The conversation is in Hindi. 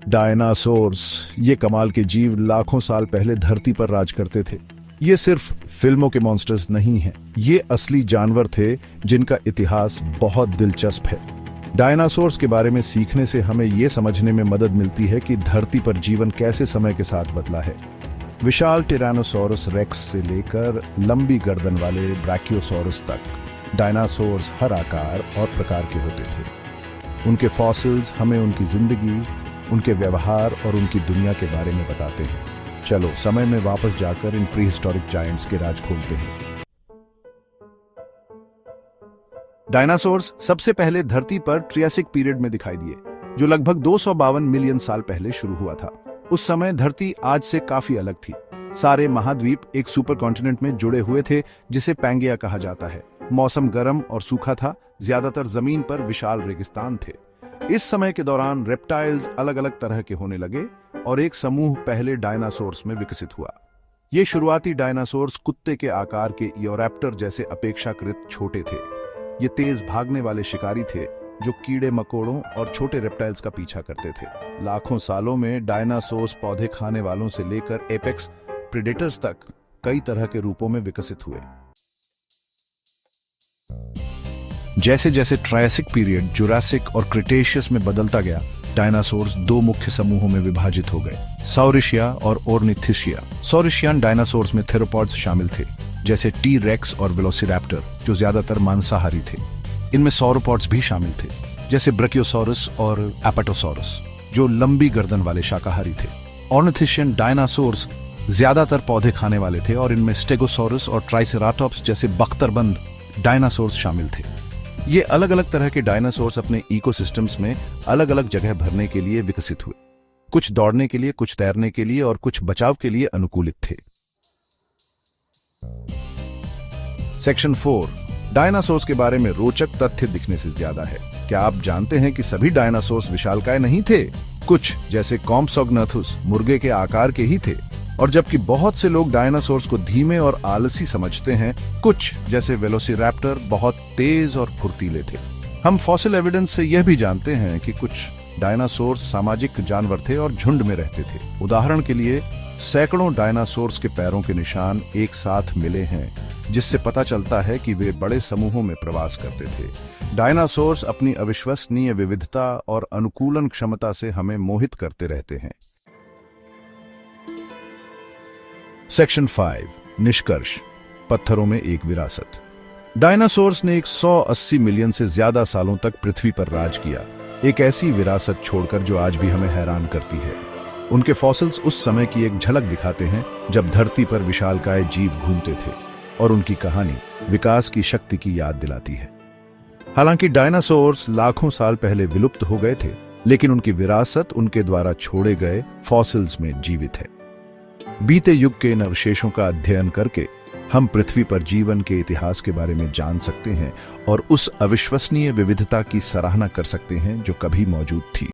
डायनासोर्स, ये कमाल के जीव लाखों साल पहले धरती पर राज करते थे। ये सिर्फ फिल्मों के मॉन्स्टर्स नहीं हैं, ये असली जानवर थे जिनका इतिहास बहुत दिलचस्प है। डायनासोर्स के बारे में सीखने से हमें ये समझने में मदद मिलती है कि धरती पर जीवन कैसे समय के साथ बदला है। विशाल टिरानोसॉरस रेक्स से लेकर लंबी गर्दन वाले ब्रैकियोसॉरस तक डायनासोर्स हर आकार और प्रकार के होते थे। उनके फॉसिल्स हमें उनकी जिंदगी, उनके व्यवहार और उनकी दुनिया के बारे में बताते हैं। चलो समय में वापस जाकर इन प्रीहिस्टोरिक जायंट्स के राज खोलते हैं। डायनासोर्स सबसे पहले धरती पर ट्रियासिक पीरियड में दिखाई दिए, जो लगभग 252 मिलियन साल पहले शुरू हुआ था। उस समय धरती आज से काफी अलग थी। सारे महाद्वीप एक सुपर कॉन्टिनेंट में जुड़े हुए थे जिसे पैंगेया कहा जाता है। मौसम गर्म और सूखा था, ज्यादातर जमीन पर विशाल रेगिस्तान थे। इस समय के दौरान रेप्टाइल्स अलग अलग तरह के होने लगे और एक समूह पहले डायनासोर्स में विकसित हुआ। ये शुरुआती डायनासोर्स कुत्ते के आकार के इयोरैप्टर जैसे अपेक्षाकृत छोटे थे। ये तेज भागने वाले शिकारी थे जो कीड़े मकोड़ों और छोटे रेप्टाइल्स का पीछा करते थे। लाखों सालों में डायनासोर्स पौधे खाने वालों से लेकर एपेक्स प्रेडेटर्स तक कई तरह के रूपों में विकसित हुए। जैसे जैसे ट्रायसिक पीरियड जुरासिक और क्रिटेशियस में बदलता गया, डायनासोर्स दो मुख्य समूहों में विभाजित हो गए, सौरिशिया और ओर्निथिशिया। सौरिशियन डायनासोर्स में थेरोपॉड्स शामिल थे, जैसे टी रेक्स और वेलोसिरैप्टर, जो ज्यादातर मांसाहारी थे। इनमें सौरोपॉड्स भी शामिल थे, जैसे ब्रकियोसॉरस और एपेटोसॉरस, जो लंबी गर्दन वाले शाकाहारी थे। ऑर्निथिशियन डायनासोर्स ज्यादातर पौधे खाने वाले थे और इनमें स्टेगोसॉरस और ट्राइसेराटॉप्स जैसे बख्तरबंद डायनासोर्स शामिल थे। ये अलग अलग तरह के डायनासोर्स अपने इकोसिस्टम्स में अलग अलग जगह भरने के लिए विकसित हुए। कुछ दौड़ने के लिए, कुछ तैरने के लिए और कुछ बचाव के लिए अनुकूलित थे। सेक्शन 4, डायनासोर्स के बारे में रोचक तथ्य दिखने से ज्यादा है। क्या आप जानते हैं कि सभी डायनासोर्स विशालकाय नहीं थे? कुछ, जैसे कॉम्प्सोग्नाथुस, मुर्गे के आकार के ही थे, और जबकि बहुत से लोग डायनासोर्स को धीमे और आलसी समझते हैं, कुछ, जैसे वेलोसिरैप्टर, बहुत तेज और फुर्तीले थे। हम फॉसिल एविडेंस से यह भी जानते हैं कि कुछ डायनासोर्स सामाजिक जानवर थे और झुंड में रहते थे। उदाहरण के लिए, सैकड़ों डायनासोर्स के पैरों के निशान एक साथ मिले हैं, जिससे पता चलता है कि वे बड़े समूहों में प्रवास करते थे। डायनासोर्स अपनी अविश्वसनीय विविधता और अनुकूलन क्षमता से हमें मोहित करते रहते हैं। सेक्शन 5, निष्कर्ष, पत्थरों में एक विरासत। डायनासोर्स ने 180 मिलियन से ज्यादा सालों तक पृथ्वी पर राज किया, एक ऐसी विरासत छोड़कर जो आज भी हमें हैरान करती है। उनके फॉसिल्स उस समय की एक झलक दिखाते हैं जब धरती पर विशालकाय जीव घूमते थे, और उनकी कहानी विकास की शक्ति की याद दिलाती है। हालांकि डायनासोर्स लाखों साल पहले विलुप्त हो गए थे, लेकिन उनकी विरासत उनके द्वारा छोड़े गए फॉसिल्स में जीवित है। बीते युग के इन अवशेषों का अध्ययन करके हम पृथ्वी पर जीवन के इतिहास के बारे में जान सकते हैं और उस अविश्वसनीय विविधता की सराहना कर सकते हैं जो कभी मौजूद थी।